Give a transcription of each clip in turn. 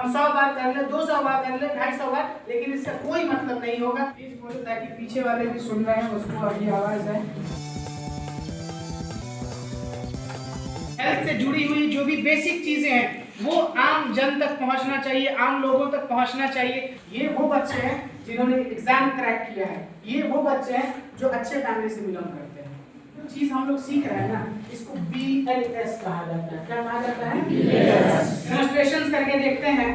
हम 100 बार कर ले, 200 बार कर ले, 250 बार, लेकिन इसका कोई मतलब नहीं होगा। प्लीज बोलो ताकि पीछे वाले भी सुन रहे हैं उसको आगे आवाज है। हेल्थ से जुड़ी हुई जो भी बेसिक चीजें हैं वो आम जन तक पहुंचना चाहिए, आम लोगों तक पहुंचना चाहिए। ये वो बच्चे हैं जिन्होंने एग्जाम क्रैक किया है, ये वो बच्चे हैं जो अच्छे फैमिली से बिलोंग करते हैं। जो चीज हम लोग सीख रहे हैं ना, इसको BLS कहा जाता है। क्या कहा जाता है? डेमोंस्ट्रेशंस करके देखते हैं,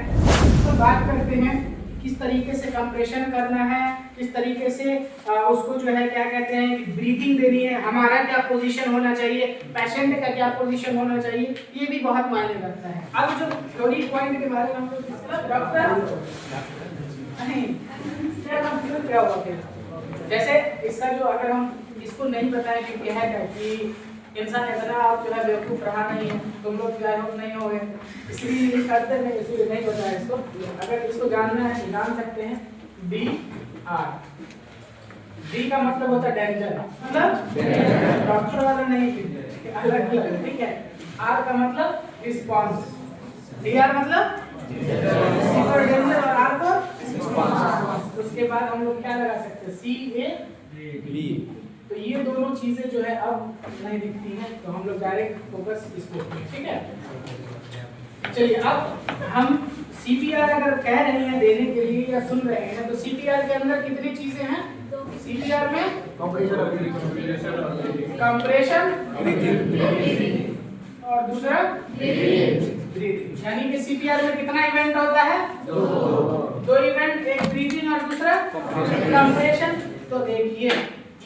तो बात करते हैं किस तरीके से कंप्रेशन करना है, किस तरीके से उसको जो है क्या कहते हैं ब्रीथिंग देनी है, हमारा क्या पोजीशन होना चाहिए, पेशेंट का क्या पोजीशन होना चाहिए, ये भी बहुत मायने रखता है। अब जो थ्योरी पॉइंट के बारे में हम लोग डॉक्टर नहीं क्या हुआ फिर, जैसे इसका जो अगर हम इसको नहीं बताएं कि क्या है कि इंसान इतना आप जो है बेवकूफ रहा नहीं है, तुम लोग जागरूक नहीं हो गए, इसलिए करते नहीं, इसलिए नहीं बताया इसको। अगर इसको जानना है जान सकते हैं। DR, D का मतलब होता है डेंजर, मतलब डॉक्टर वाला नहीं, अलग अलग, ठीक है। R का मतलब रिस्पॉन्स, DR मतलब डेंजर और R को रिस्पॉन्स। उसके बाद हम लोग क्या लगा सकते हैं? CA, तो ये दोनों चीजें जो है अब नहीं दिखती हैं, तो हम लोग डायरेक्ट फोकस इसको, ठीक है। चलिए अब हम CPR अगर कह रहे हैं देने के लिए या सुन रहे हैं, तो CPR के अंदर कितनी चीजें हैं? CPR में कंप्रेशन और दूसरा ब्रीथिंग, यानी कि CPR में कितना इवेंट होता है? दो इवेंट, एक ब्रीथिंग और दूसरा कंप्रेशन। तो देखिए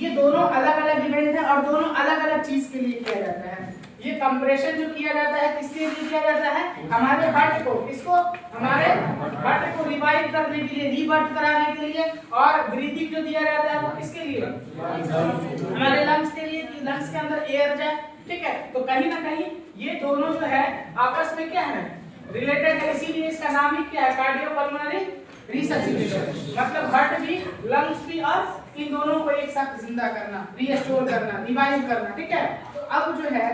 ये दोनों अलग अलग इवेंट है और दोनों अलग अलग चीज के लिए किया जाता है। ये कंप्रेशन जो किया जाता है किसके लिए किया जाता है? हमारे हार्ट को, इसको हमारे हार्ट को रिवाइव करने के लिए, रीबर्थ कराने के लिए। और ब्रीथिंग जो दिया जाता है वो किसके लिए? हमारे लंग्स के लिए, कि लंग्स के अंदर एयर जाए, ठीक है। तो कहीं ना कहीं ये दोनों जो है आपस में क्या है? रिलेटेड है, इसीलिए इसका नाम ही क्या है? कार्डियोपल्मोनरी रिससिटेशन, मतलब हार्ट भी, लंग्स भी और इन दोनों को एक साथ जिंदा करना, रीस्टोर करना, रिवाइव करना, ठीक है। तो अब जो है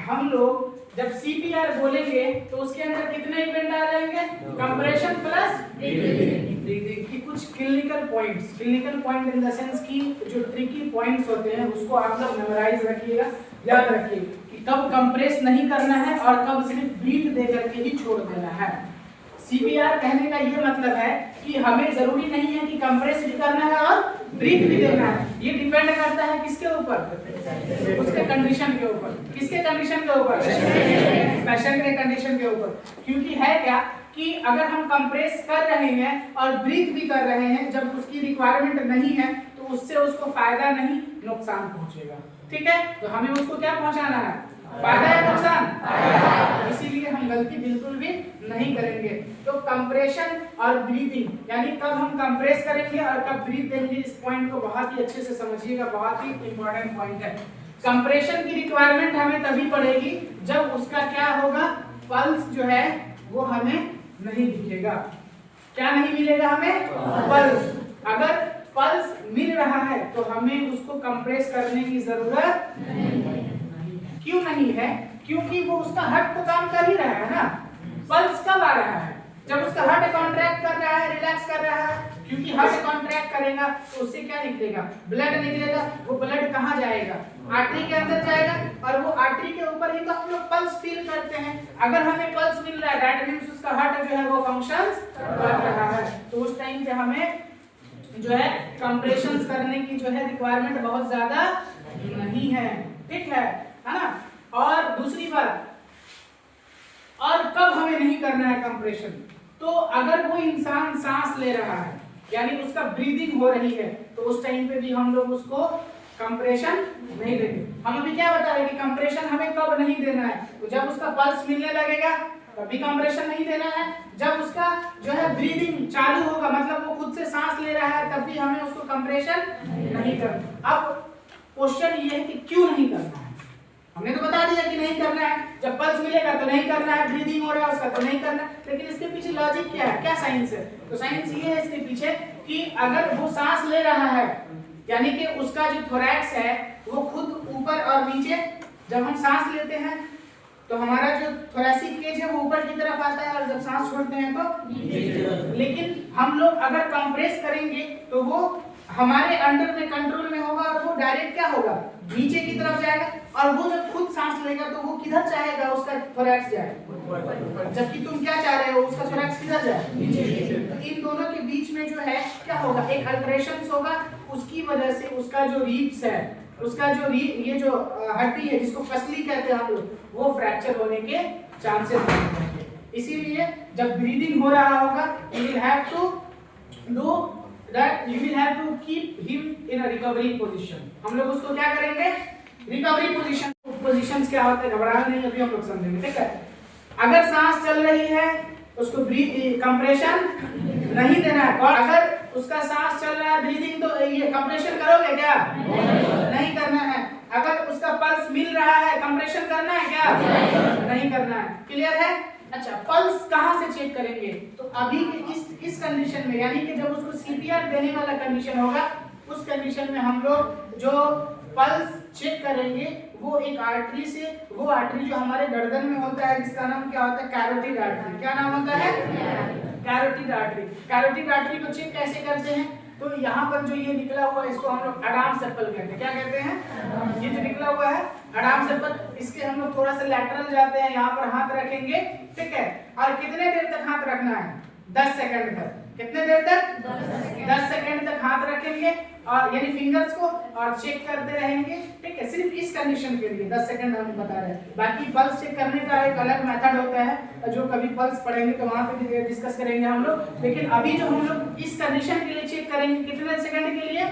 हम लोग जब CPR बोलेंगे तो उसके अंदर कितने इवेंट आ जाएंगे? कंप्रेशन प्लस ब्रीथिंग की कुछ clinical point in the sense की जो ट्रिकी पॉइंट्स होते हैं उसको आप लोग मेमोराइज रखिएगा, याद रखिए कि कब कंप्रेस नहीं करना है और कब सिर्फ ब्रीथ दे करके ही छोड़ देना है। CPR कहने का ये मतलब है कि हमें जरूरी नहीं है कि कंप्रेस भी करना है और ब्रीथ भी देना है। ये डिपेंड करता है किसके ऊपर? उसके कंडीशन के ऊपर। किसके कंडीशन के ऊपर? पेशेंट के कंडीशन के ऊपर। क्योंकि है क्या कि अगर हम कंप्रेस कर रहे हैं और ब्रीथ भी कर रहे हैं, जब उसकी रिक्वायरमेंट नहीं है तो उससे उसको फायदा नहीं नुकसान पहुंचेगा, ठीक है। तो हमें उसको क्या पहुंचाना है? फायदा या नुकसान? इसीलिए हम गलती बिल्कुल भी नहीं करेंगे। तो कंप्रेशन और ब्रीथिंग, यानी कब हम कंप्रेस करेंगे और कब ब्रीथ देंगे, इस पॉइंट को बहुत ही अच्छे से समझिएगा, बहुत ही इंपॉर्टेंट पॉइंट है। कंप्रेशन की रिक्वायरमेंट हमें तभी पड़ेगी जब उसका क्या होगा? पल्स जो है वो हमें नहीं दिखेगा। क्या नहीं मिलेगा हमें? पल्स। अगर पल्स मिल रहा है तो हमें उसको कंप्रेस करने की जरूरत नहीं है। क्यों नहीं है? क्योंकि वो उसका हार्ट तो काम कर ही रहा है ना। पल्स कब आ रहा है? जब उसका हार्ट कॉन्ट्रैक्ट कर रहा है, रिलैक्स कर रहा है। क्योंकि हार्ट कॉन्ट्रैक्ट करेगा तो उससे क्या निकलेगा? ब्लड निकलेगा। वो ब्लड कहाँ जाएगा? आर्टरी के अंदर जाएगा, और वो आर्टरी के ऊपर ही तो हम लोग पल्स फील करते हैं। अगर हमें पल्स मिल रहा है दैट मींस उसका हार्ट जो है वो फंक्शंस कर रहा है। तो उस टाइम पे हमें जो है कंप्रेशंस करने की जो है रिक्वायरमेंट बहुत ज्यादा नहीं है, ठीक है ना। और दूसरी बात, और कब हमें नहीं करना है कंप्रेशन? तो अगर कोई इंसान सांस ले रहा है, यानी उसका ब्रीदिंग हो रही है, तो उस टाइम पे भी हम लोग उसको कंप्रेशन नहीं देंगे। हम अभी क्या बता रहे हैं कि कंप्रेशन हमें कब नहीं देना है? तो जब उसका पल्स मिलने लगेगा तभी कंप्रेशन नहीं देना है। जब उसका जो है ब्रीदिंग चालू होगा, मतलब वो खुद से सांस ले रहा है, तब भी हमें उसको कंप्रेशन नहीं करना। अब क्वेश्चन ये है कि क्यों नहीं करना है? हमने तो बता दिया कि नहीं करना है। जब पल्स मिलेगा तो नहीं करना है, ब्रीदिंग हो रहा है उसका तो नहीं करना है। लेकिन इसके पीछे लॉजिक क्या है? क्या साइंस है? तो साइंस ये है इसके पीछे कि अगर वो सांस ले रहा है, यानी कि उसका जो थोरैक्स है वो खुद ऊपर और नीचे, जब हम सांस लेते हैं तो हमारा जो थोरैसिक केज है वो ऊपर की तरफ आता है और जब सांस छोड़ते हैं तो लेकिन हम लोग अगर कंप्रेस करेंगे तो वो हमारे अंडर में कंट्रोल में होगा और वो डायरेक्ट क्या होगा, नीचे की तरफ जाएगा। और वो जब खुद सांस लेगा तो वो किधर चाहेगा, उसका थोरैक्स जाए, जबकि तुम क्या चाह रहे हो, उसका थोरैक्स किधर जाए, नीचे। इन दोनों के बीच में जो है क्या होगा, एक अल्टरेशंस होगा। उसकी वजह से उसका जो रिब्स है, उसका जो ये जो हड्डी है जिसको पसली कहते हैं हम लोग, वो फ्रैक्चर होने के चांसेस हैं। इसीलिए जब ब्रीदिंग हो रहा होगा you will have to do that, you will have to keep him in a recovery position. हम लोग उसको क्या करेंगे, रिकवरी पोजीशन। पोजीशंस क्या होते हैं, घबराना नहीं, अभी हम लोग समझेंगे, ठीक है। अगर सांस चल रही है उसको कंप्रेशन नहीं देना है, और अगर उसका सांस चल रहा है ब्रीदिंग, तो ये कंप्रेशन करोगे क्या, नहीं करना है। अगर उसका पल्स मिल रहा है कंप्रेशन करना है क्या, नहीं करना है। क्लियर है। अच्छा, पल्स कहाँ से चेक करेंगे, तो अभी के इस कंडीशन में, यानी कि जब उसको सीपीआर देने वाला कंडीशन होगा, उस कंडीशन में हम लोग जो पल्स चेक करेंगे वो एक आर्टरी से, वो आर्टरी जो हमारे गर्दन में होता है जिसका नाम क्या होता है, कैरोटिड आर्टरी। क्या नाम होता है, कैरोटिड आर्टरी। कैरोटिड आर्टरी को चेक कैसे करते हैं, तो यहाँ पर जो ये निकला हुआ है इसको हम लोग अडाम सर्पल कहते हैं। क्या कहते हैं, ये जो निकला हुआ है अडाम सर्पल, इसके हम लोग थोड़ा सा लैटरल जाते हैं, यहाँ पर हाथ रखेंगे, ठीक है। और कितने देर तक हाथ रखना है, 10 सेकंड तक। कितने देर तक, 10 सेकंड तक हाथ रखेंगे, और यानी फिंगर्स को, और चेक करते रहेंगे, ठीक है। सिर्फ इस कंडीशन के लिए 10 सेकंड हम बता रहे हैं। बाकी पल्स चेक करने का एक अलग मेथड होता है, जो कभी पल्स पढ़ेंगे तो वहां पे डिस्कस करेंगे हम लोग। लेकिन अभी जो हम लोग इस कंडीशन के लिए चेक करेंगे, कितने सेकंड के लिए,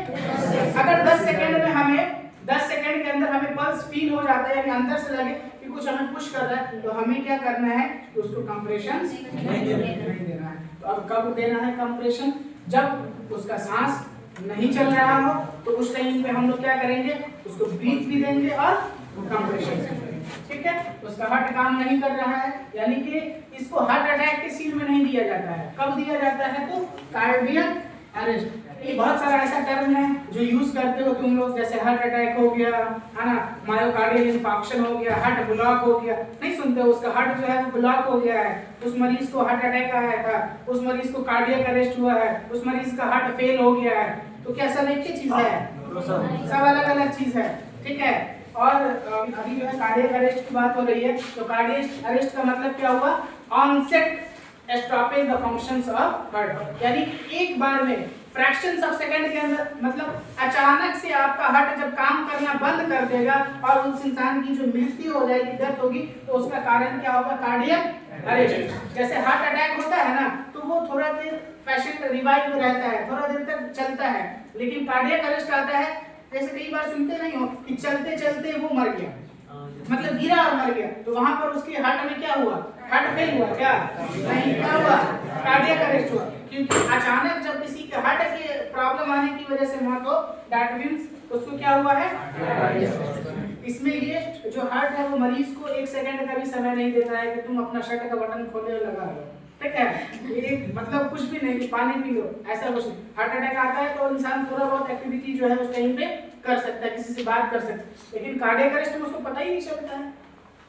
अगर 10 सेकंड में हमें 10 सेकंड के अंदर हमें पल्स फील हो जाता है, यानी अंदर से लगे कि कुछ हमें पुश कर रहा है, तो हमें क्या करना है कि उसको कंप्रेशन नहीं देना है। तो अब कब देना है कंप्रेशन, जब उसका सांस नहीं चल रहा हो, तो उस टाइम पे हम लोग क्या करेंगे, उसको ब्रीथ भी देंगे और कंप्रेशन से करेंगे, ठीक है। उसका हार्ट काम नहीं कर रहा है, यानी कि इसको हार्ट अटैक के सीन में नहीं दिया जाता है। कब दिया जाता है, तो कार्डियक अरेस्ट। ये बहुत सारा ऐसा टर्म है जो यूज करते हो तुम लोग, जैसे हार्ट अटैक हो गया है ना, मायोकार्डियल इंफार्क्शन हो गया, हार्ट ब्लॉक हो गया, नहीं सुनते हो, उसका हार्ट जो है वो ब्लॉक हो गया है, उस मरीज को हार्ट अटैक आया था, उस मरीज को कार्डियक अरेस्ट हुआ है, उस मरीज का हार्ट फेल हो गया है। तो क्या सब एक ही चीज है, सब अलग अलग चीज है, ठीक है। और अभी जो है कार्डियक अरेस्ट की बात हो रही है, तो कार्डियक अरेस्ट का मतलब क्या हुआ, onset stoppage the functions of heart, यानी एक बार में फ्रैक्शंस ऑफ सेकंड के अंदर, मतलब अचानक से आपका हार्ट जब काम करना बंद कर देगा और उस इंसान की जो मृत्यु हो जाएगी, डेथ होगी, तो उसका कारण क्या होगा, कार्डियक अरेस्ट। जैसे हार्ट अटैक होता है ना, तो वो थोड़ा देर पेशेंट रिवाइव में रहता है, थोड़ा देर तक चलता है, लेकिन कार्डियक अरेस्ट आता है, जैसे कई बार सुनते नहीं हो कि चलते चलते वो मर गया, मतलब गिरा और मर गया, तो वहां पर उसके हार्ट में क्या हुआ, हार्ट फेल हुआ, क्या नहीं, क्या हुआ, कार्डियक अरेस्ट हुआ। क्योंकि अचानक जब किसी के हार्ट के प्रॉब्लम आने की वजह से मौत हो, दैट मींस उसको क्या हुआ है, इसमें ये जो हार्ट है वो मरीज को 1 सेकंड का भी समय नहीं देता है कि तुम अपना शर्ट का बटन खोले और लगा लो, ठीक है। ये मतलब कुछ भी नहीं, पानी पी लो, ऐसा कुछ नहीं। हार्ट अटैक आता है तो इंसान थोड़ा बहुत एक्टिविटी जो है उस टाइम पे कर सकता है, किसी से बात कर सकता है, लेकिन कार्डियक अरेस्ट में उसको पता ही नहीं चलता है,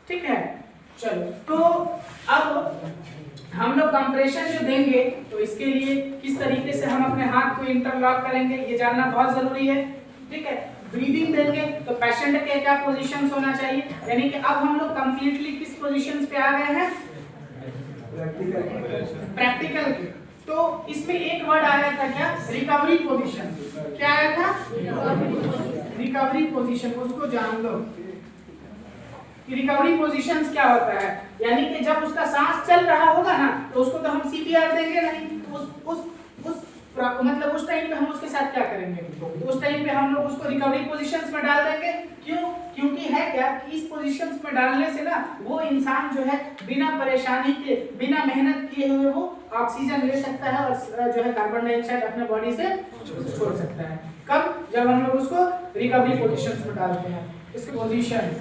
ठीक है। चलो, तो अब हम लोग कंप्रेशन जो देंगे, तो इसके लिए किस तरीके से हम अपने हाथ को इंटरलॉक करेंगे ये जानना बहुत जरूरी है, ठीक है। ब्रीदिंग देंगे तो पेशेंट के क्या पोजीशंस होना चाहिए, यानी कि अब हम लोग कंप्लीटली किस पोजीशंस पे आ गए हैं, प्रैक्टिकल के। तो इसमें एक वर्ड आया था क्या, रिकवरी पोजीशन। क्या आया था, रिकवरी पोजीशन, उसको जान लो कि रिकवरी पोजीशंस क्या होता है। यानी कि जब उसका सांस चल रहा होगा ना, तो उसको तो हम सीपीआर देंगे नहीं, उस मतलब उस टाइम पे हम उसके साथ क्या करेंगे, उस टाइम पे हम लोग उसको रिकवरी पोजीशंस में डाल देंगे। क्यों, क्योंकि है क्या कि इस पोजीशंस में डालने से ना वो इंसान जो है बिना परेशानी के, बिना मेहनत किए हुए वो ऑक्सीजन ले सकता है और जो है कार्बन डाइऑक्साइड अपने बॉडी से छोड़ सकता है। कब, जब हम लोग उसको रिकवरी पोजीशंस में डालते हैं। इसके पोजीशन,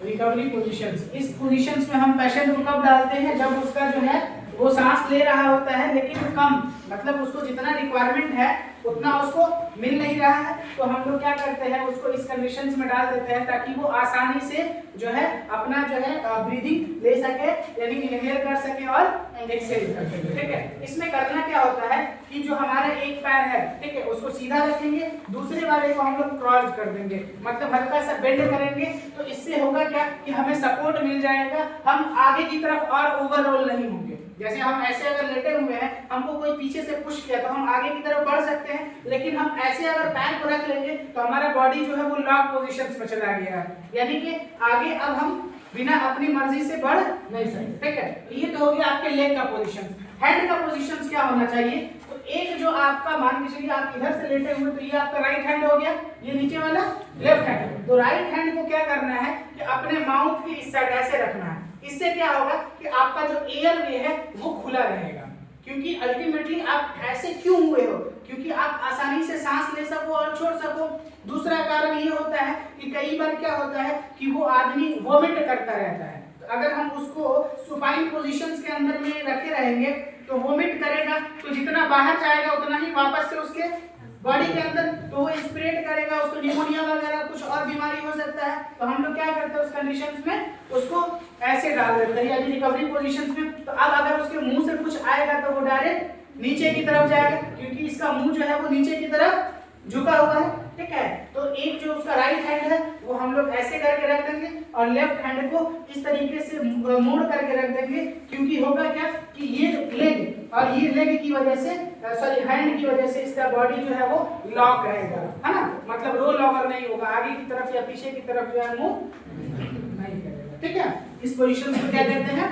रिकवरी पोजीशंस, इस पोजीशंस में हम पेशेंट को कब डालते हैं, जब उसका जो है वो सांस ले रहा होता है लेकिन कम, मतलब उसको जितना रिक्वायरमेंट है उतना उसको मिल नहीं रहा है, तो हम लोग क्या करते हैं उसको इस कंडीशंस में डाल देते हैं ताकि वो आसानी से जो है अपना जो है ब्रीदिंग ले सके, यानी इनहेल कर सके और एक्सहेल कर सके। ठीक है, इसमें करना क्या होता है कि जो हमारा एक पैर है, ठीक है, उसको सीधा रखेंगे, दूसरे वाले को हम लोग क्रॉस कर देंगे, मतलब हल्का सा बेंड करेंगे, तो इससे होगा क्या कि हमें सपोर्ट मिल जाएगा, हम आगे की तरफ और ओवररोल नहीं होंगे। जैसे हम ऐसे अगर लेटे हुए हैं, हमको कोई पीछे से पुश किया तो हम आगे की तरफ बढ़ सकते हैं, लेकिन हम ऐसे अगर पैर को रख लेंगे तो हमारा बॉडी जो है वो लॉक पोजीशंस में चला गया है, यानी कि आगे अब हम बिना अपनी मर्जी से बढ़ नहीं सकते। ठीक है, ये तो हो गया आपके लेग का पोजीशन। हैंड का पोजीशन क्या होना चाहिए, तो एक जो आपका मान के चलिए आप इधर से लेटे हुए, तो ये आपका राइट हैंड हो गया, ये नीचे वाला लेफ्ट हैंड। तो राइट हैंड को क्या करना है कि अपने माउथ के इस साइड ऐसे रखना है, इससे क्या होगा कि आपका जो एयर वे है वो खुला रहेगा, क्योंकि अल्टीमेटली आप ऐसे क्यों हुए हो, क्योंकि आप आसानी से सांस ले सको और छोड़ सको। दूसरा कारण ये होता है कि कई बार क्या होता है कि वो आदमी वोमिट करता रहता है, तो अगर हम उसको सुपाइन पोजीशंस के अंदर में रखे रहेंगे तो वोमिट करेगा, तो जितना बाहर जाएगा उतना ही वापस से उसके बॉडी के अंदर, तो वो स्प्रेड करेगा, उसको निमोनिया वगैरह कुछ और बीमारी हो सकता है। तो हम लोग क्या करते हैं उस कंडीशंस में उसको ऐसे डाल देते हैं, यानी रिकवरी पोजीशंस में। तो अब अगर उसके मुंह से कुछ आएगा तो वो डायरेक्ट नीचे की तरफ जाएगा, क्योंकि इसका मुंह जो है वो नीचे की तरफ झुका हुआ है। ठीक है, तो एक जो उसका राइट हैंड है वो हम लोग ऐसे करके रख देंगे और लेफ्ट हैंड को इस तरीके से मोड़ करके रख देंगे, क्योंकि होगा क्या कि ये लेग और ये लेग की वजह से, सॉरी हैंड की वजह से इसका बॉडी जो है वो लॉक रहेगा, है ना, मतलब रोल ओवर नहीं होगा, आगे की तरफ या पीछे की तरफ जो है मूव नहीं करेगा। ठीक है, इस पोजीशन को क्या कहते हैं,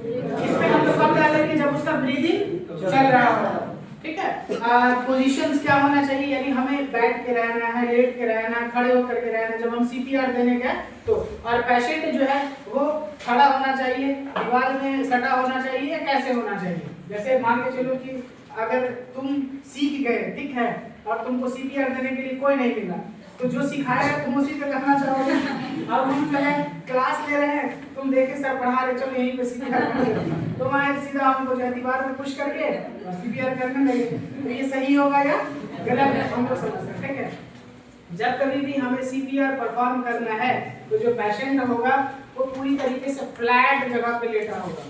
इसमें हम लोग कब डालेंगे जब उसका ब्रीदिंग चल रहा होगा। ठीक है, पोजीशंस क्या होना चाहिए, यानी हमें बैठ के रहना है, लेट के रहना है, खड़े होकर के रहना है जब हम सीपीआर देने गए तो, और पेशेंट जो है वो खड़ा होना चाहिए, दीवार में सटा होना चाहिए, कैसे होना चाहिए। जैसे मान के चलो कि अगर तुम सीख गए, ठीक है, और तुमको सीपीआर देने के लिए कोई नहीं मिला, तो जो सिखाया तुम उसी पे करना चाहोगे। अब हम जो है क्लास ले रहे हैं, तुम देखे सर पढ़ा रहे, चलो यहीं पे सीपीआर करेंगे, तो मैं सीधा हमको जो है दीवार में पुश करके सीपीआर करने लगे, तो ये सही होगा या गलत है, हम लोग समझ सकते हैं। ठीक है, जब कभी भी हमें सीपीआर परफॉर्म करना है तो जो पेशेंट होगा वो पूरी तरीके से फ्लैट जगह पे लेटा होगा,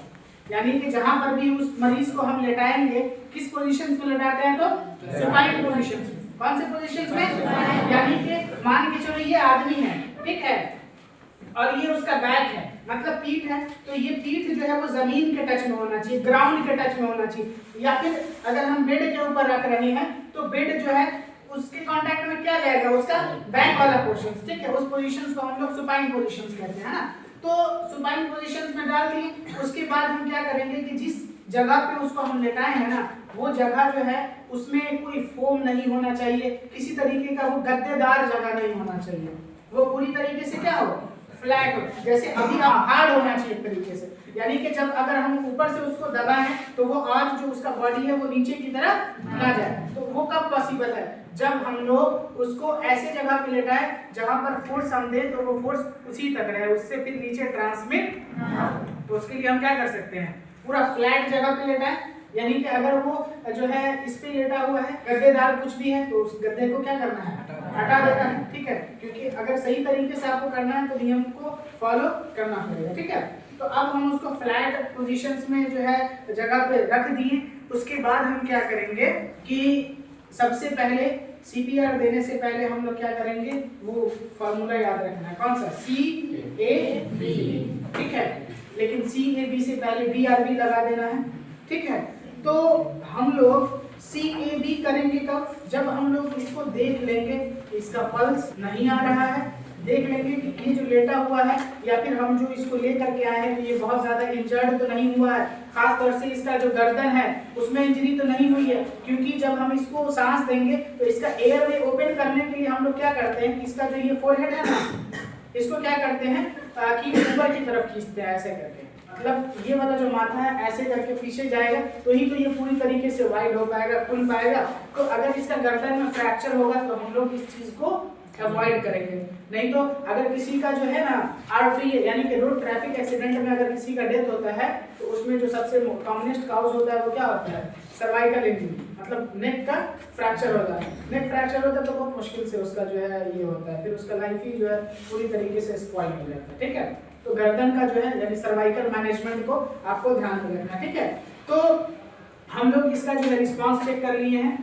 यानी कि जहां पर भी उस मरीज को हम लेटाएंगे किस पोजीशन में लेटाते हैं, तो सुपाइन पोजीशन में। कौन से पोजीशन में, यानी कि मान के चलो ये आदमी है, ठीक है, और ये उसका बैक है, मतलब पीठ है, तो ये पीठ जो है वो जमीन के टच में होना चाहिए, ग्राउंड के टच में होना चाहिए, या फिर अगर हम बेड के ऊपर रख रहे हैं तो बेड जो है उसके कांटेक्ट में क्या जाएगा, उसका बैक वाला पोर्शन। ठीक है, उस पोजीशंस को हम लोग सुपाइन पोजीशंस कहते हैं ना। तो सुपाइन पोजीशंस में डाल दिए, उसके बाद हम क्या करेंगे कि जिस जगह पे उसको हम लेटाए हैं ना, वो जगह जो है उसमें कोई फोम नहीं होना चाहिए, किसी तरीके का वो गद्देदार जगह नहीं होना चाहिए, वो पूरी तरीके से क्या हो, फ्लैट हो, जैसे अभी हार्ड होना चाहिए एक तरीके से, यानी कि जब अगर हम ऊपर से उसको दबाएं तो वो और जो उसका बॉडी है वो नीचे की तरफ ना जाए। तो वो कब पॉसिबल है, जब हम लोग उसको ऐसे जगह पे लेटाए जहां पर फोर्स हम दें तो वो फोर्स उसी तक रहे, उससे फिर नीचे ट्रांसमिट। तो उसके लिए हम क्या कर सकते हैं, पूरा फ्लैट जगह पे लेटाए, यानी कि अगर वो जो है इस पे लेटा हुआ है, गद्देदार कुछ भी है, तो उस गद्दे को क्या करना है, हटा देना है। ठीक है, क्योंकि अगर सही तरीके से आपको करना है तो नियम को फॉलो करना पड़ेगा। ठीक है, तो अब हम उसको फ्लैट पोजीशंस में जो है जगह पे रख दिए, उसके बाद हम क्या करेंगे कि सबसे पहले सीपीआर देने से पहले हम लोग क्या करेंगे, वो फॉर्मूला याद रखना है, कौन सा, CAB। ठीक है, लेकिन CAB से पहले BRB लगा देना है। ठीक है, तो हम लोग CAB करेंगे कब, जब हम लोग इसको देख लेंगे इसका पल्स नहीं आ रहा है, देख लेंगे कि ये जो लेटा हुआ है या फिर हम जो इसको लेकर के आए हैं तो ये बहुत ज्यादा इंजर्ड तो नहीं हुआ है, खास तौर से इसका जो गर्दन है उसमें इंजरी तो नहीं हुई है, क्योंकि जब हम इसको सांस देंगे तो इसका एयर वे ओपन करने के लिए हम लोग क्या करते हैं कि इसका जो ये फोरहेड है ना, इसको क्या करते हैं कि ऊपर की तरफ खींचते हैं ऐसे करके, मतलब ये वाला जो माथा है ऐसे करके पीछे जाएगा तो ही तो ये पूरी तरीके से वाइड हो पाएगा, खुल पाएगा। तो अगर इसका गर्दन में फ्रैक्चर होगा तो हम लोग इस चीज को अवॉइड करेंगे। नहीं तो अगर किसी का जो है ना आरटी यानी कि रोड ट्रैफिक एक्सीडेंट में अगर किसी का डेथ होता है तो उसमें जो सबसे कॉमनेस्ट काउज होता है वो क्या होता है? सर्वाइकल इंजरी, मतलब नेक का फ्रैक्चर होता है। नेक फ्रैक्चर होता है तो बहुत मुश्किल से उसका जो है ये होता है, फिर उसका लाइफ ही जो है पूरी तरीके से स्पॉइल हो जाता है। ठीक है, तो गर्दन का जो है यानी सर्वाइकल मैनेजमेंट को आपको ध्यान में रखना है। ठीक है, तो हम लोग इसका जो है रिस्पॉन्स चेक कर लिए हैं,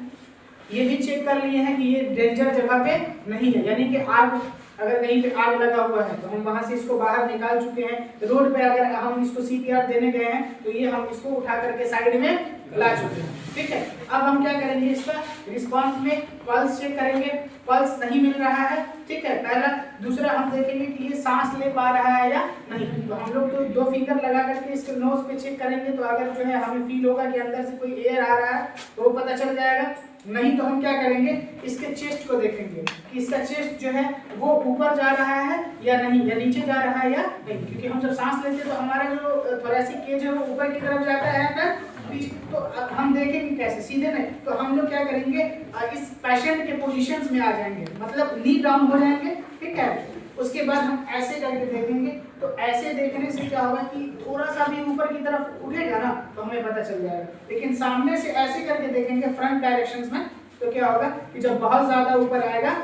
ये भी चेक कर लिए हैं कि ये डेंजर जगह पे नहीं है, यानी कि आग अगर कहीं पे आग लगा हुआ है तो हम वहां से इसको बाहर निकाल चुके हैं। रोड पे अगर हम इसको सीपीआर देने गए हैं तो ये हम इसको उठा करके साइड में ला चुके हैं। ठीक है, अब हम क्या करेंगे, इसका रिस्पांस में पल्स चेक करेंगे, पल्स नहीं मिल रहा है। ठीक है, पहला। दूसरा हम देखेंगे कि ये सांस ले पा रहा है या नहीं, तो हम लोग तो 2 फिंगर लगा करके इसके नोज पे चेक करेंगे, तो अगर जो है हमें फील होगा कि अंदर से कोई एयर आ रहा है तो वो पता चल जाएगा। नहीं तो हम क्या करेंगे, इसके चेस्ट को देखेंगे कि इसका चेस्ट जो है वो ऊपर जा रहा है या नहीं, या नीचे जा रहा है या नहीं, क्योंकि हम जब सांस लेते हैं तो हमारा जो थोरेसिक केज है वो ऊपर की तरफ जाता है ना, तो हम देखेंगे कैसे, सीधे नहीं। तो हम लोग क्या करेंगे, इस पेशेंट के पोजीशंस में आ जाएंगे, मतलब नी डाउन हो जाएंगे। ठीक है, उसके बाद हम ऐसे करके देखेंगे, तो ऐसे देखने से क्या होगा कि थोड़ा सा भी ऊपर की तरफ उठेगा ना तो हमें पता चल जाएगा। लेकिन सामने से ऐसे करके देखेंगे फ्रंट डायरेक्शंस में, तो क्या होगा कि जब बहुत ज्यादा ऊपर आएगा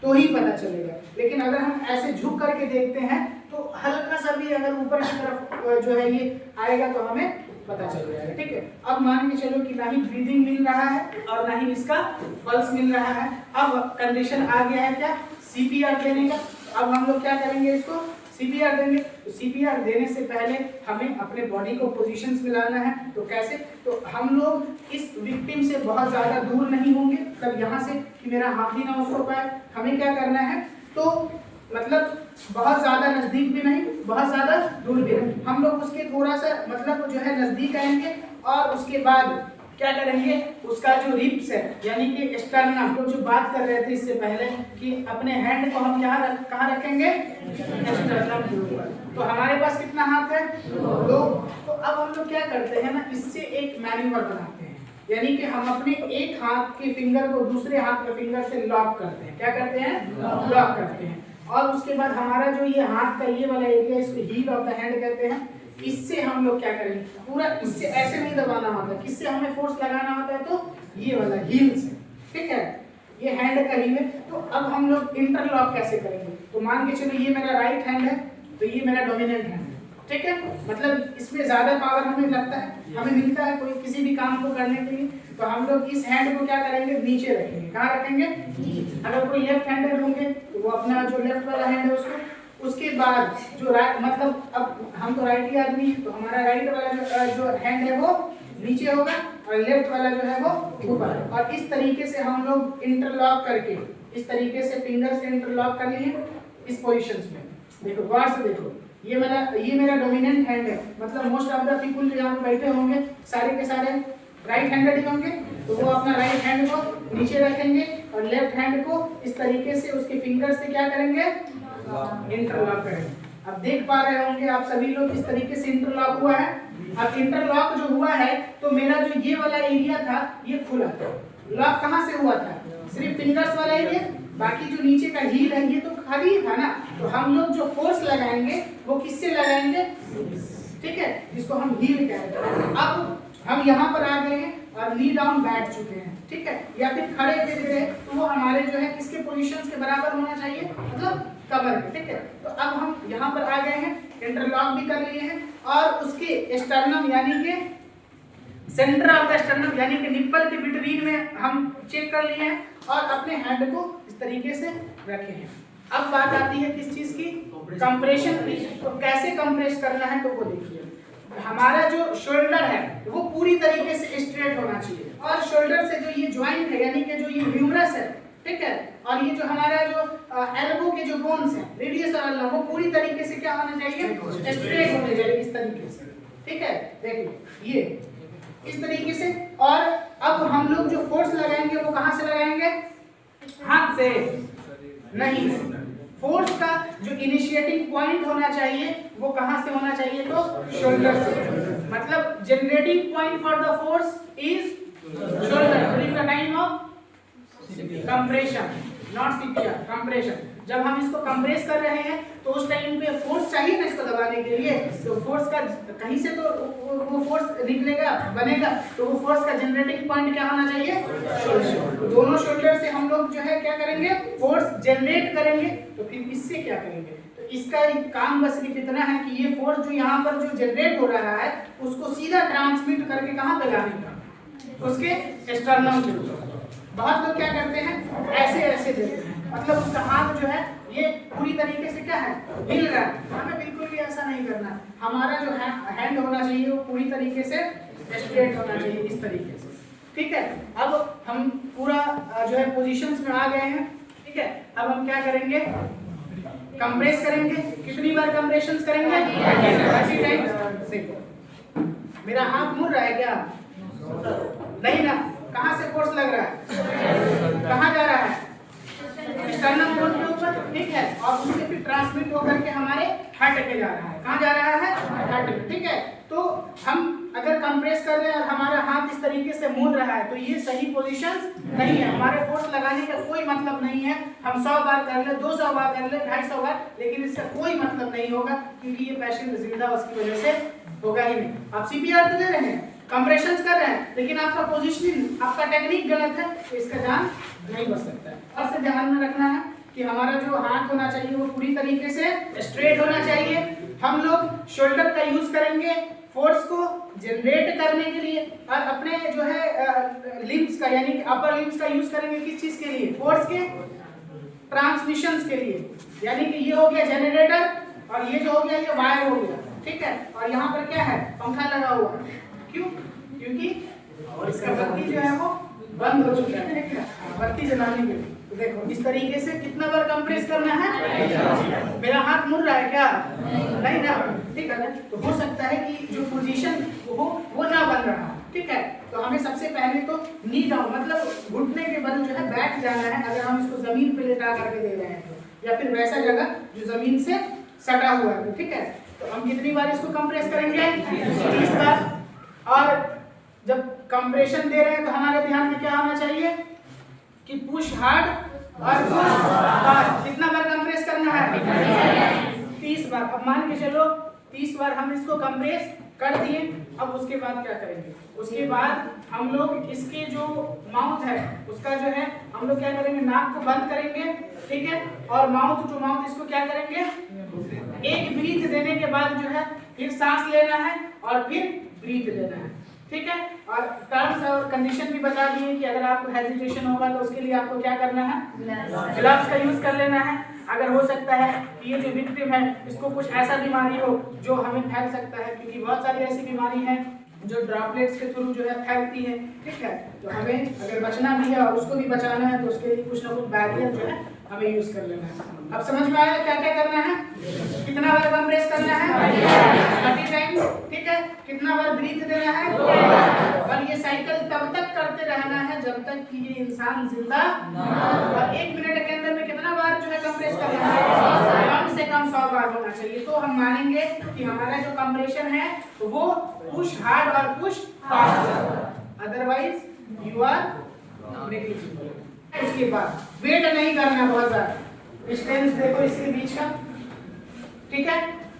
तो ही पता चलेगा। लेकिन अगर हम ऐसे झुक करके देखते हैं तो हल्का सा भी अगर ऊपर की तरफ जो है ये आएगा तो हमें पता चल जाएगा। ठीक है, अब मान के चलो कि ना ही ब्रीदिंग मिल रहा है और ना ही इसका पल्स मिल रहा है। अब कंडीशन आ गया है क्या, सीपीआर देने का। अब हम लोग क्या करेंगे, इसको सीपीआर देंगे। तो सीपीआर देने से पहले हमें अपने बॉडी को पोजीशंस में लाना है। तो कैसे, तो हम लोग इस विक्टिम से बहुत ज्यादा दूर नहीं होंगे, मतलब यहाँ से कि मेरा हाथ ही ना उसको पाए। हमें क्या करना है, तो मतलब बहुत ज्यादा नजदीक भी नहीं, बहुत ज्यादा दूर भी नहीं, हम लोग उसके थोड़ा सा मतलब जो है नजदीक आएंगे और उसके बाद क्या करेंगे, उसका जो रिब्स है यानी कि स्टर्नम, हम लोग जो बात कर रहे थे इससे पहले कि अपने हैंड को हम कहाँ रखेंगे, स्टर्नम के ऊपर। तो हमारे पास कितना हाथ है, 2। तो अब हम लोग क्या करते हैं ना, इससे एक मैन्यूवर बनाते हैं, यानी कि हम अपने एक हाथ के फिंगर को दूसरे हाथ के फिंगर से लॉक करते हैं। क्या करते हैं, लॉक करते हैं। और उसके बाद हमारा जो ये हाथ का ये वाला एरिया, इसको हील ऑफ द हैंड कहते हैं। इससे हम लोग क्या करेंगे, पूरा इससे ऐसे नहीं दबाना होता, किससे हमें फोर्स लगाना होता है, तो ये वाला हील से। ठीक है, ये हैंड का हील है। तो अब हम लोग इंटरलॉक कैसे करेंगे, तो मान के चलो ये मेरा राइट हैंड है तो ये मेरा डोमिनेंट हैंड है। ठीक है, मतलब इसमें ज्यादा पावर हमें लगता है, हमें मिलता है कोई किसी भी काम को करने के लिए। तो हम लोग इस हैंड को क्या करेंगे, नीचे रखेंगे। कहाँ रखेंगे, अगर कोई लेफ्ट हैंडेड होंगे तो वो अपना जो लेफ्ट वाला हैंड है उसको, उसके बाद जो राइट, मतलब अब हम तो राइट ही आदमी है तो हमारा राइट वाला जो हैंड है वो नीचे होगा और लेफ्ट वाला जो है वो ऊपर। और इस तरीके से हम लोग इंटरलॉक करके, इस तरीके से फिंगर से इंटरलॉक कर लिए इस पोजीशंस में। देखो गौर से देखो, ये मेरा डोमिनेंट हैंड है, मतलब मोस्ट ऑफ द पीपल जो यहाँ पे बैठे होंगे सारे के सारे राइट हैंडेड ही होंगे, तो वो अपना राइट हैंड को नीचे रखेंगे और लेफ्ट हैंड को इस तरीके से उसके फिंगर से क्या करेंगे, इंटरलॉक करेंगे। अब देख पा रहे होंगे आप सभी लोग इस तरीके से इंटरलॉक हुआ है। अब इंटरलॉक जो हुआ है तो मेरा जो ये वाला एरिया था ये खुला था। लॉक कहाँ से हुआ था, सिर्फ फिंगर्स वाला एरिया, बाकी जो नीचे का हील है ये तो खाली था ना। तो हम लोग जो फोर्स लगाएंगे वो किससे लगाएंगे, ठीक है, जिसको हम हील कहते हैं। अब हम यहाँ पर आ गए हैं और नी डाउन बैठ चुके हैं, ठीक है, या फिर खड़े गिर गए तो वो हमारे जो है किसके पोजीशंस के बराबर होना चाहिए, मतलब कमर के। ठीक है, तो अब हम यहाँ पर आ गए हैं, इंटरलॉक भी कर लिए हैं और उसके स्टर्नम यानी कि सेंटर ऑफ द स्टर्नम यानी कि निप्पल के बिटवीन में हम चेक कर लिए हैं और अपने हैंड को इस तरीके से रखे हैं। अब बात आती है किस चीज की, कंप्रेशन की। तो कैसे कंप्रेस करना है तो वो देखिए, हमारा जो शोल्डर है वो पूरी तरीके से स्ट्रेट होना चाहिए और शोल्डर से जो ये ज्वाइंट है यानी कि जो ये ह्यूमरस है, ठीक है, और ये जो हमारा जो एल्बो के जो बोन्स है रेडियस और अल्ना, वो पूरी तरीके से क्या होना चाहिए, स्ट्रेट होने चाहिए इस तरीके से। ठीक है, देखिए ये इस तरीके से। और अब हम लोग जो फोर्स लगाएंगे वो कहां से लगाएंगे, हाथ से नहीं, फोर्स का जो इनिशिएटिंग पॉइंट होना चाहिए वो कहां से होना चाहिए, तो शोल्डर से। मतलब generating point for the force is shoulder during the time of compression. Not CPR, compression. जब हम इसको कंप्रेस कर रहे हैं तो उस टाइम पे फोर्स चाहिए ना इसको दबाने के लिए, तो फोर्स का कहीं से तो वो फोर्स निकलेगा बनेगा, तो वो फोर्स का जनरेटिंग पॉइंट क्या होना चाहिए, शोल्डर। दोनों शोल्डर से हम लोग जो है क्या करेंगे, फोर्स जनरेट करेंगे। तो फिर इससे क्या करेंगे, तो इसका काम बस सिर्फ इतना है कि ये फोर्स जो यहाँ पर जो जनरेट हो रहा है उसको सीधा ट्रांसमिट करके कहाँ पे लाने का, उसके स्टर्नम के ऊपर। बहुत लोग क्या करते हैं, ऐसे ऐसे देते हैं, मतलब उसका हाथ जो है ये पूरी तरीके से क्या है, हिल रहा है। हमें बिल्कुल भी ऐसा नहीं करना। हमारा जो है हैंड होना चाहिए वो पूरी तरीके से स्ट्रेट होना चाहिए, इस तरीके से। ठीक है, अब हम पूरा जो है पोजीशंस में आ गए हैं। ठीक है, अब हम क्या करेंगे, कंप्रेस करेंगे। कितनी बार कंप्रेशंस करेंगे, 30 टाइम्स। मेरा हाथ मुड़ रहा है क्या, नहीं ना, कहाँ से फोर्स लग रहा है, कहाँ जा रहा है, स्टर्नम बोन के ऊपर। ठीक है, और उससे फिर ट्रांसमिट होकर के हमारे हार्ट पे जा रहा है। कहाँ जा रहा है, हार्ट पे। ठीक है, तो हम अगर कंप्रेस कर रहे हैं और हमारा हाथ इस तरीके से मुड़ रहा है तो ये सही पोजीशंस नहीं है, हमारे फोर्स लगाने का कोई मतलब नहीं है। हम 100 बार कर ले, 200 बार कर ले, 250 बार, लेकिन इसका कोई मतलब नहीं होगा, क्योंकि ये पेशेंट जिंदा उसकी वजह से होगा ही नहीं। आप सीपीआर तो दे रहे हैं, कंप्रेशंस कर रहे हैं, लेकिन आपका पोजीशनिंग, आपका टेक्निक गलत है, तो इसका जान नहीं बच सकता है। और से ध्यान में रखना है कि हमारा जो हाथ होना चाहिए वो पूरी तरीके से स्ट्रेट होना चाहिए। हम लोग शोल्डर का यूज करेंगे फोर्स को जनरेट करने के लिए, और अपने जो है लिम्स का यानी कि अपर लिम्स का यूज करेंगे किस चीज के लिए, फोर्स के ट्रांसमिशंस के लिए। यानी कि ये हो गया जनरेटर और ये जो हो गया ये वायर हो गया। ठीक है, और यहाँ पर क्या है, पंखा लगा हुआ है। क्यों, क्योंकि इसका बत्ती जो है वो बंद हो चुका है। ठीक है, बत्ती जलाने के लिए। तो देखो इस तरीके से कितना बार कंप्रेस करना है, मेरा हाथ मुड़ रहा है क्या, नहीं ना। ठीक है ना, तो हो सकता है कि जो पोजीशन वो ना बन रहा। ठीक है, तो हमें सबसे पहले तो नी डाउन मतलब घुटने के बल जो है बैठ जाना है, अगर हम इसको जमीन पे लेटा करके दे रहे हैं तो, या फिर वैसा जगह जो जमीन से सटा हुआ है। ठीक है, तो हम कितनी बार इसको कंप्रेस करेंगे, 30 बार। और जब कंप्रेशन दे रहे हैं तो हमारे ध्यान में क्या होना चाहिए कि पुश हार्ड और पुश फास्ट। कितना बार कंप्रेस करना है, 30 बार। अब मान के चलो 30 बार हम इसको कंप्रेस कर दिए। अब उसके बाद क्या करेंगे, उसके बाद हम लोग इसके जो माउथ है उसका जो है हम लोग क्या करेंगे, नाक को बंद करेंगे। ठीक है, और माउथ इसको क्या करेंगे, एक ब्रीथ देने के बाद जो है फिर सांस लेना है और फिर ब्रीथ लेना है। ठीक है, और टर्म्स और कंडीशन भी बता दिए कि अगर आपको हेजिटेशन होगा तो उसके लिए आपको क्या करना है, ग्लव्स का यूज कर लेना है। अगर हो सकता है कि ये जो विक्टिम है इसको कुछ ऐसा बीमारी हो जो हमें फैल सकता है, क्योंकि बहुत सारी ऐसी बीमारी है जो ड्रॉपलेट्स के थ्रू जो है फैलती है। ठीक है, तो हमें अगर बचना भी है और उसको भी बचाना है तो उसके लिए कुछ ना कुछ बैरियर जो है हमें यूज कर लेना है। अब समझ में आया क्या क्या करना है, कितना बार कंप्रेस करना है, 30 टाइम्स। ठीक है, कितना बार ब्रीथ देना है, और ये साइकिल तब तक करते रहना है जब तक कि ये इंसान जिंदा। और 1 मिनट के अंदर में कितना बार जो है कंप्रेस करना है, कम से कम 100 बार होना चाहिए। तो हम मानेंगे कि हमारा जो कंप्रेशन है वो पुश हार्ड और push fast, otherwise you are negligible. उसके बाद वेट नहीं करना बहुत ज्यादा, डिस्टेंस देखो इसके बीच का। ठीक है,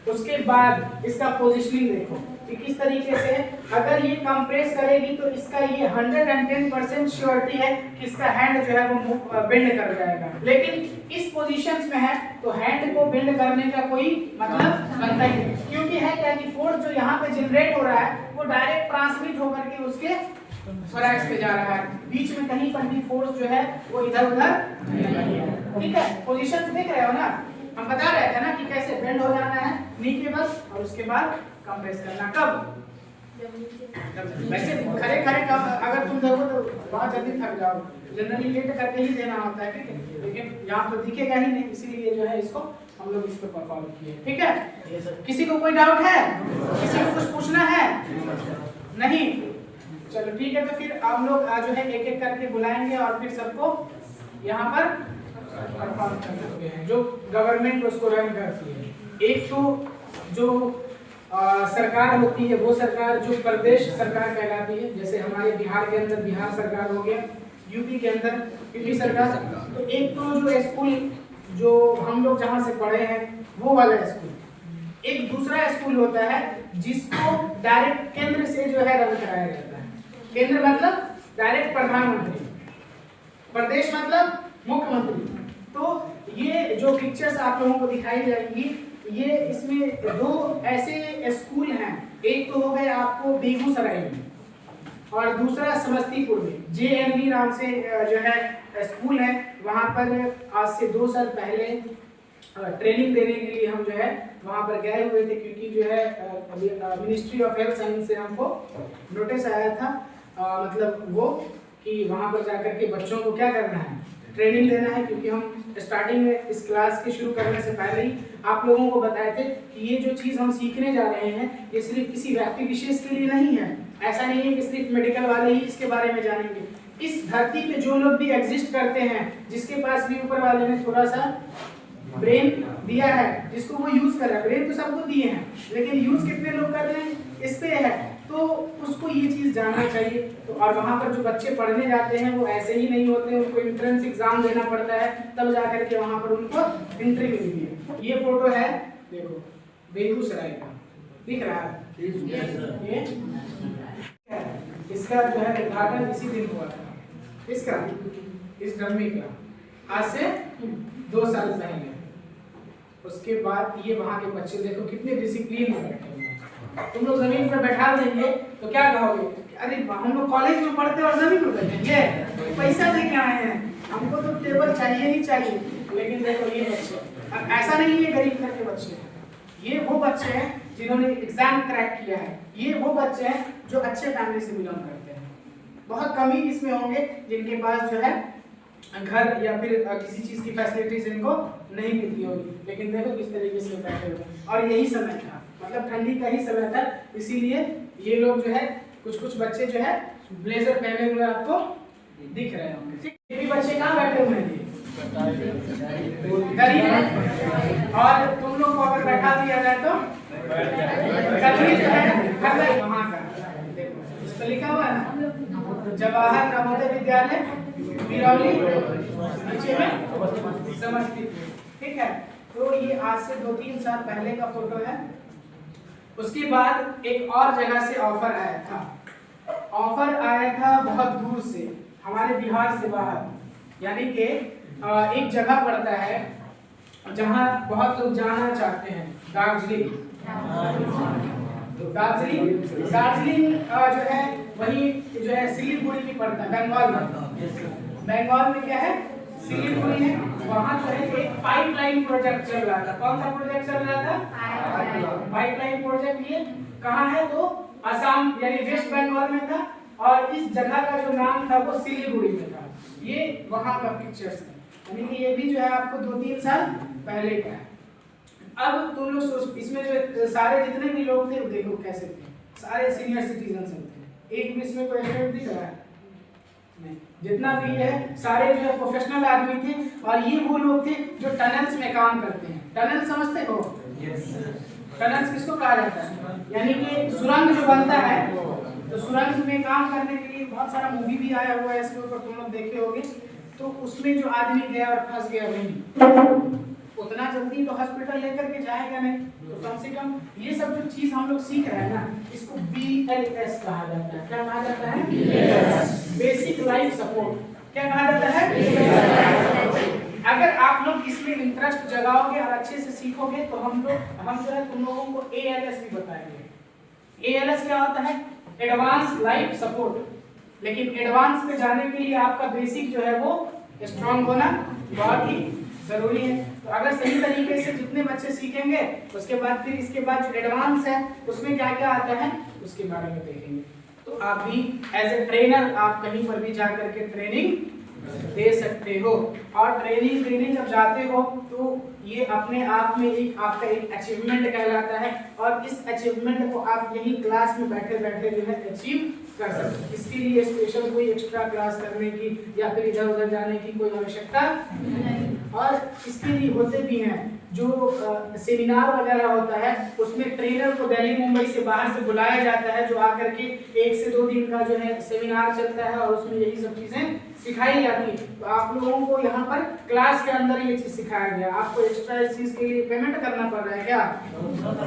उसके बाद इसका पोजीशनिंग देखो कि किस तरीके से है। अगर ये कंप्रेस करेगी तो इसका ये 110% श्योरिटी है कि इसका हैंड जो है वो बेंड कर जाएगा। लेकिन इस पोजीशंस में है तो हैंड को बेंड करने का कोई मतलब बनता ही नहीं, क्योंकि है क्या कि फोर्स जो यहाँ पे जनरेट हो रहा है वो डायरेक्ट ट्रांसमिट होकर के उसके थोरैक्स पे जा रहा है, बीच में कहीं पर भी फोर्स जो है वो इधर उधर नहीं है। ठीक है, पोजीशंस देख रहे हो ना, हम बता रहे थे ना कि कैसे बेंड हो जाना है नी के बस, और उसके बाद कंप्रेस करना। कब, वैसे खड़े खड़े अगर तुम देखो तो बहुत जल्दी थक जाओ, जनरली लेट करके ही देना होता है। ठीक है, लेकिन यहाँ तो दिखेगा ही नहीं, इसीलिए जो है इसको हम लोग इसको परफॉर्म किए। ठीक है, किसी को कोई डाउट है, किसी को कुछ पूछना है, नहीं? चलो ठीक है, तो फिर हम लोग जो है एक एक करके बुलाएंगे और फिर सबको यहाँ पर परफॉर्म करते हैं। जो गवर्नमेंट उसको रन करती है, एक तो जो सरकार होती है वो सरकार जो प्रदेश सरकार कहलाती है, जैसे हमारे बिहार के अंदर बिहार सरकार हो गया, यूपी के अंदर, यूपी सरकार। तो एक तो जो स्कूल जो हम लोग जहाँ से पढ़े हैं वो वाला स्कूल, एक दूसरा स्कूल होता है जिसको डायरेक्ट केंद्र से जो है रन कराया जाता है। केंद्र मतलब डायरेक्ट प्रधानमंत्री, प्रदेश मतलब मुख्यमंत्री। तो ये जो पिक्चर्स आप लोगों को दिखाई जाएंगी, ये इसमें दो ऐसे स्कूल हैं, एक तो हो गए आपको बेगूसराय में और दूसरा समस्तीपुर में। JNV नाम से जो है स्कूल है, वहाँ पर आज से 2 साल पहले ट्रेनिंग देने के लिए हम जो है वहाँ पर गए हुए थे, क्योंकि जो है मिनिस्ट्री ऑफ हेल्थ साइंस से हमको नोटिस आया था, मतलब वो कि वहाँ पर जाकर के बच्चों को क्या करना है, ट्रेनिंग देना है। क्योंकि हम स्टार्टिंग में इस क्लास के शुरू करने से पहले ही आप लोगों को बताए थे कि ये जो चीज़ हम सीखने जा रहे हैं ये सिर्फ किसी व्यक्ति विशेष के लिए नहीं है। ऐसा नहीं है कि सिर्फ मेडिकल वाले ही इसके बारे में जानेंगे। इस धरती पे जो लोग भी एग्जिस्ट करते हैं, जिसके पास भी ऊपर वाले ने थोड़ा सा ब्रेन दिया है, जिसको वो यूज कर रहा है, ब्रेन तो सबको दिए हैं लेकिन यूज कितने लोग कर रहे हैं इस पे है, तो उसको ये चीज जानना चाहिए। तो और वहाँ पर जो बच्चे पढ़ने जाते हैं वो ऐसे ही नहीं होते, उनको एंट्रेंस एग्जाम देना पड़ता है, तब जाकर के वहाँ पर उनको एंट्री मिलती है। ये फोटो है, देखो बेगूसराय का, दिख रहा है ये इसका जो है उद्घाटन इसी दिन हुआ था, इसका इस डम्मी का आज से 2 साल पहले। उसके बाद ये वहाँ के बच्चे देखो कितने डिसिप्लिन में बैठे हुए हैं। तुम लोग जमीन पर बैठा देंगे तो क्या कहोगे, अरे हम लोग कॉलेज में पढ़ते और जमीन पर बैठेंगे, पैसा दे के आए हैं, हमको तो टेबल चाहिए ही चाहिए। लेकिन देखो ये बच्चे, ऐसा नहीं है गरीब घर के बच्चे, ये वो बच्चे हैं जिन्होंने एग्जाम क्रैक किया है, ये वो बच्चे हैं जो अच्छे फैमिली से बिलोंग करते हैं। बहुत कम ही इसमें होंगे जिनके पास जो है घर या फिर किसी चीज की फैसिलिटीज इनको नहीं मिलती होगी, लेकिन देखो किस तरीके से बैठे हुए। और यही समय था, मतलब ठंडी का ही समय था, इसीलिए ये लोग जो है कुछ बच्चे जो है ब्लेजर पहने हुए आपको दिख रहे होंगे। ये भी बच्चे कहाँ बैठे हुए हैं, गरीब है। और तुम लोग को अगर बैठा दिया जाए तो गरीब जो है वहाँ का, देखो इस पर लिखा हुआ है ना, जवाहर नवोदय विद्यालय बिरौली, नीचे में समस्तीपुर, ठीक है। तो ये आज से 2-3 साल पहले का फोटो है। उसके बाद एक और जगह से ऑफर आया था, ऑफर आया था बहुत दूर से, हमारे बिहार से बाहर, यानी कि एक जगह पड़ता है जहाँ बहुत लोग जाना चाहते हैं, दार्जिलिंग। दार्जिलिंग जो है वही जो है सिलीगुड़ी की पड़ता है, बंगाल में। बंगाल में क्या है, सिलीगुड़ी है। वहाँ जो है एक पाइपलाइन प्रोजेक्ट चल रहा था। कौन सा प्रोजेक्ट चल रहा था, पाइपलाइन प्रोजेक्ट। ये कहाँ है, तो असम यानी वेस्ट बंगाल में था, और इस जगह का जो नाम था वो सिलीगुड़ी में था। ये वहाँ का पिक्चर्स है, यानी कि ये भी जो है आपको 2-3 साल पहले का है। अब तुम लोग सोच, इसमें जो सारे जितने भी लोग थे वो देखो कैसे थे, सारे सीनियर सिटीजन थे। एक भी इसमें कोई स्टूडेंट दिख रहा है नहीं, जितना भी है सारे जो है प्रोफेशनल आदमी थे। और ये वो लोग थे जो टनल्स में काम करते हैं। टनल समझते हो? टनल्स किसको कहा जाता है, यानी कि सुरंग जो बनता है, तो सुरंग में काम करने के लिए बहुत सारा मूवी भी आया हुआ है इसके ऊपर, तुम लोग देखे होंगे। तो उसमें जो आदमी गया और फंस गया वहीं, उतना जल्दी तो हॉस्पिटल लेकर के जाएगा नहीं, तो कम से कम ये सब जो चीज हम लोग सीख रहे हैं ना, इसको BLS कहा जाता है। क्या कहा जाता है? Basic life support. क्या कहा जाता है? अगर आप लोग इसमें इंटरेस्ट जगाओगे और अच्छे से सीखोगे तो हम जो है तुम लोगों को ALS भी बताएंगे। ALS क्या होता है? Advance life support. लेकिन एडवांस पे जाने के लिए आपका बेसिक जो है वो स्ट्रांग होना बहुत ही जरूरी है। तो अगर सही तरीके से जितने बच्चे सीखेंगे, उसके बाद फिर इसके बाद जो एडवांस है उसमें क्या क्या आता है उसके बारे में देखेंगे। तो आप भी एज ए ट्रेनर आप कहीं पर भी जाकर के ट्रेनिंग दे सकते हो। और ट्रेनिंग देने जब जाते हो तो ये अपने आप में एक आपका एक अचीवमेंट कहलाता है, और इस अचीवमेंट को आप यही क्लास में बैठे बैठे जो है अचीव कर सकते हैं। इसके लिए स्पेशल कोई एक्स्ट्रा क्लास करने की या फिर इधर उधर जाने की कोई आवश्यकता नहीं। और इसके लिए होते भी हैं जो सेमिनार वगैरह होता है उसमें ट्रेनर को दिल्ली मुंबई से बाहर से बुलाया जाता है, जो आकर के 1 से 2 दिन का जो है सेमिनार चलता है और उसमें यही सब चीजें सिखाई जाती है। तो आप लोगों को यहाँ पर क्लास के अंदर ये चीज सिखाया गया। आपको एक्स्ट्रा इस चीज के लिए पेमेंट करना पड़ रहा है क्या?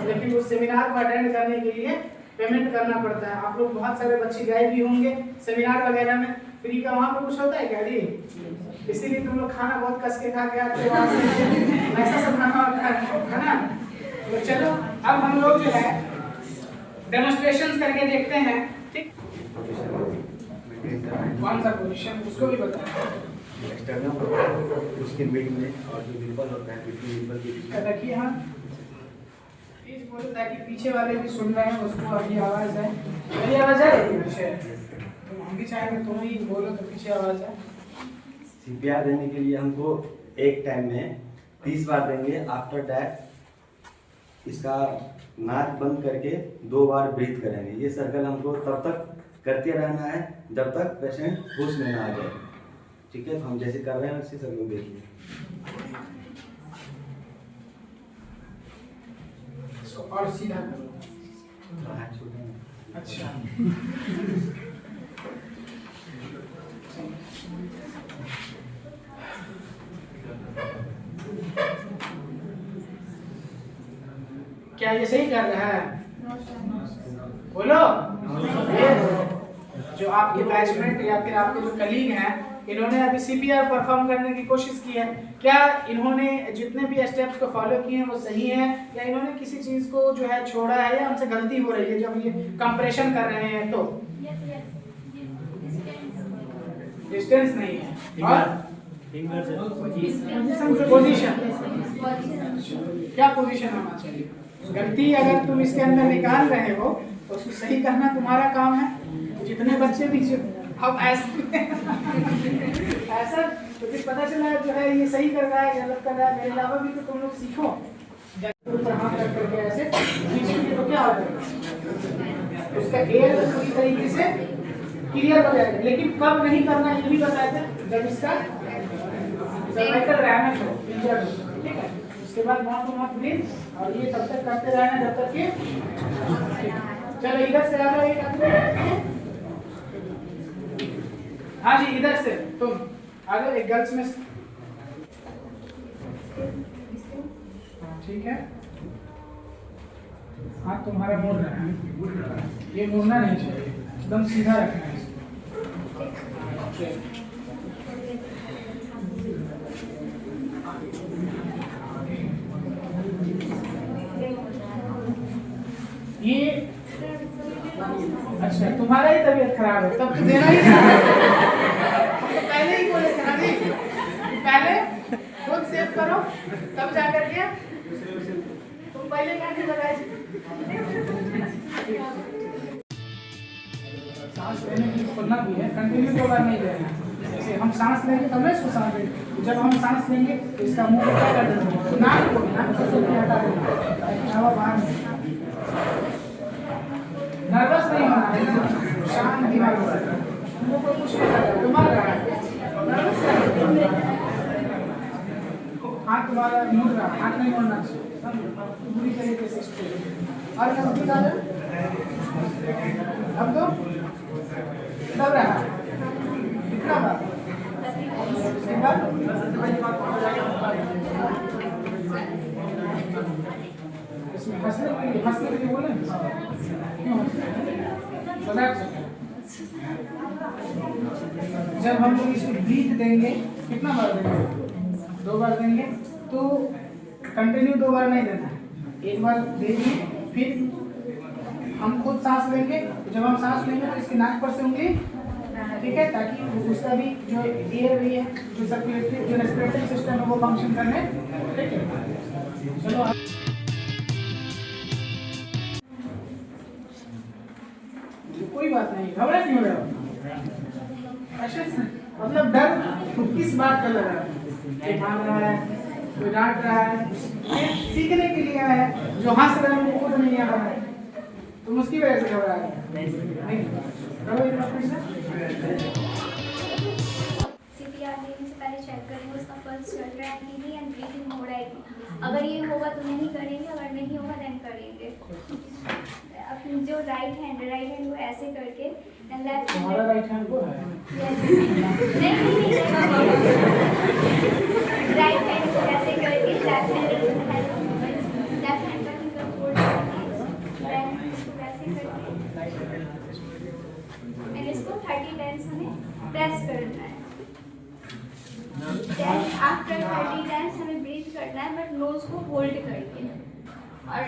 लेकिन उस सेमिनार को अटेंड करने के लिए पेमेंट करना पड़ता है। आप लोग बहुत सारे बच्चे गए भी होंगे सेमिनार वगैरह में, फ्री का वहाँ पे कुछ होता है क्या जी? इसीलिए तुम लोग खाना बहुत कस के खा के आते हो, ऐसा सब खाना होता है ना? तो चलो अब हम लोग जो है डेमोन्स्ट्रेशन करके देखते हैं, ठीक? कौन सा पोजीशन उसको भी बताओ। एक्सटर्नल उसके मिड में और जो निपल होता है निपल के बीच में रखिए। हाँ प्लीज बोलो ताकि पीछे वाले भी सुन रहे हैं, उसको अभी आवाज है। मेरी आवाज है पीछे? तो हम भी चाहेंगे तुम ही बोलो तो पीछे आवाज है। सीपीआर देने के लिए हमको एक टाइम में 30 बार देंगे। आफ्टर दैट इसका नाक बंद करके 2 बार ब्रीथ करेंगे। ये सर्कल हमको तब तक करते रहना है जब तक पेशेंट होश में ना आ जाए, ठीक है? तो हम जैसे कर रहे हैं उसी सर्कल देखिए। और सीधा करो। अच्छा क्या ये सही कर रहा है? बोलो। जो आपके बैचमेट या फिर आपके जो कलीग हैं, इन्होंने अभी सीपीआर परफॉर्म करने की कोशिश की है। क्या इन्होंने जितने भी स्टेप्स को फॉलो किए हैं वो सही है, या इन्होंने किसी चीज को जो है छोड़ा है, या उनसे गलती हो रही है जब ये कंप्रेशन कर रहे हैं? तो डिस्टेंस नहीं है और पोजीशन, क्या पोजीशन होना चाहिए? गलती अगर तुम इसके अंदर निकाल रहे हो तो उसको सही करना तुम्हारा काम है। जितने बच्चे भी अब ऐसे ऐसा तो फिर पता चला जो है ये सही कर रहा है गलत कर रहा है, मेरे अलावा भी तो तुम लोग सीखो। हाथ रख करके ऐसे तो क्या होगा, उसका एयर पूरी तरीके से क्लियर हो जाएगा। लेकिन कब नहीं करना ये भी बताया था, जब इसका सर्वाइकल डैमेज हो, इंजर्ड हो, ठीक है? उसके बाद माउथ टू माउथ ब्रीथ, और ये तब तक करते रहना जब तक कि चलो इधर से आ जाओ एक आदमी। हाँ जी इधर से तुम आ जाओ, एक गर्ल्स में, ठीक है? हाथ तुम्हारा मोड़ रहा है, ये मुड़ना नहीं चाहिए, एकदम सीधा रखना है इसको। ये अच्छा तुम्हारा ही तबीयत खराब है तब तो देना ही तो पहले ही बोले थे ना, पहले खुद सेव करो तब जाकर के तुम पहले क्या नहीं बताए। सांस लेने की खोलना भी है, कंटिन्यू 2 बार नहीं लेना। जैसे हम सांस लेंगे तब मैं सांस लेंगे, जब हम सांस लेंगे तो इसका मुंह क्या कर देना, तो नाक को हटा देना ताकि हवा बाहर नहीं। नर्वस नहीं होना है, शांत दिमाग से, तुमको कुछ नहीं करना, तुम्हारा नर्वस है, हाथ तुम्हारा मुड़ रहा, हाथ नहीं मुड़ना चाहिए, पूरी तरीके से स्ट्रेट। और नजदीक आ जाओ, अब तो दब रहा कितना बार, इसमें हंसने के लिए बोले जब हम लोग इसको ब्रीथ देंगे कितना बार देंगे? 2 बार देंगे। तो कंटिन्यू 2 बार नहीं देना है, 1 बार देंगे, फिर हम खुद सांस लेंगे। जब हम सांस लेंगे तो इसके नाक पर से उंगली, ठीक है, ताकि उसका भी जो एयर भी है, जो सर्कुलेटरी जो रेस्पिरेटरी सिस्टम है वो फंक्शन करने, ठीक है? चलो कोई बात नहीं, घबरा क्यों रहे हो? अच्छा मतलब डर तो किस बात का लग रहा है? कोई भाग रहा है, कोई डांट रहा है, सीखने के लिए है। जो हंस रहे हैं वो खुद नहीं आ रहा है, तुम उसकी वजह से घबरा रहे नहीं। सीपीआर देने से पहले चेक करेंगे उसका पल्स प्रोसेस चल रहा है कि नहीं एंड ब्रीथिंग हो रहा है कि नहीं। अगर ये होगा तो नहीं करेंगे, अगर नहीं होगा देन करेंगे। अपनी जो राइट हैंड को ऐसे करके एंड लेफ्ट तुम्हारा राइट हैंड को है नहीं राइट हैंड को ऐसे करके लेफ्ट हैंड का फिंगर फोल्ड करके देन इसको वैसे करके एंड इसको 30 टाइम्स हमें प्रेस करना है। देन आफ्टर 30 टाइम्स हमें ब्रीथ करना है बट नोज को होल्ड करके, और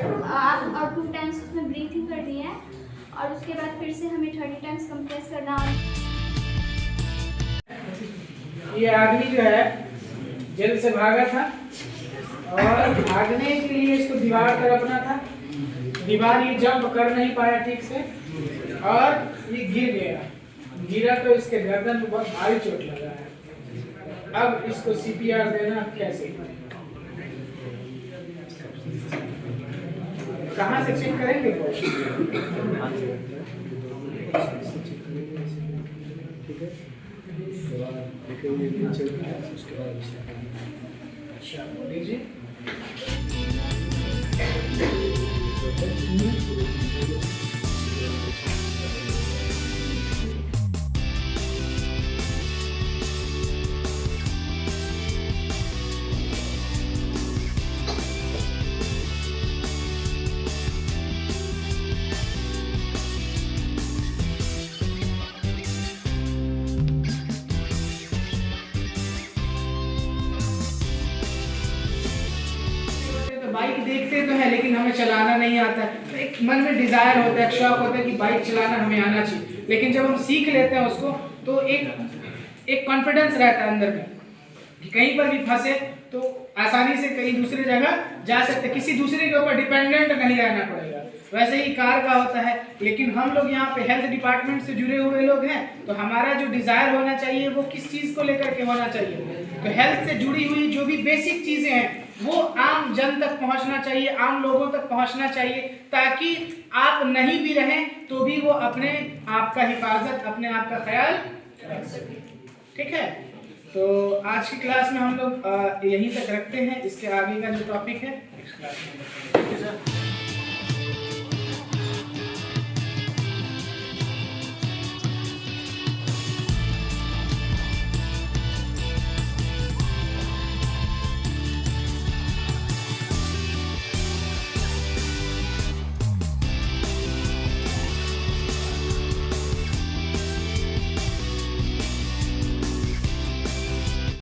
2 टाइम्स उसमें ब्रीथिंग करनी है और उसके बाद फिर से हमें 30 टाइम्स कंप्रेस करना। ये आदमी जो है जेल से भागा था और भागने के लिए इसको दीवार तरफना था। दीवार ये जंप कर नहीं पाया ठीक से और ये गिर गया। गिरा तो इसके गर्दन को बहुत भारी चोट लगा है। अब इसको सीपीआर देना कैसे? कहाँ से चेक करेंगे? अच्छा लीजिए। बाइक देखते तो है लेकिन हमें चलाना नहीं आता। तो एक मन में डिजायर होता है, शौक होता है कि बाइक चलाना हमें आना चाहिए। लेकिन जब हम सीख लेते हैं उसको तो एक कॉन्फिडेंस रहता है अंदर में कि कहीं पर भी फंसे तो आसानी से कहीं दूसरी जगह जा सकते, किसी दूसरे के ऊपर डिपेंडेंट नहीं रहना पड़ेगा। वैसे ही कार का होता है। लेकिन हम लोग यहाँ पे हेल्थ डिपार्टमेंट से जुड़े हुए लोग हैं तो हमारा जो डिजायर होना चाहिए वो किस चीज़ को लेकर के होना चाहिए? तो हेल्थ से जुड़ी हुई जो भी बेसिक चीज़ें हैं वो आम जन तक पहुंचना चाहिए, आम लोगों तक पहुंचना चाहिए, ताकि आप नहीं भी रहें तो भी वो अपने आप का हिफाजत, अपने आप का ख्याल रख सके। ठीक है, तो आज की क्लास में हम लोग यहीं तक रखते हैं। इसके आगे का जो टॉपिक है नेक्स्ट क्लास में।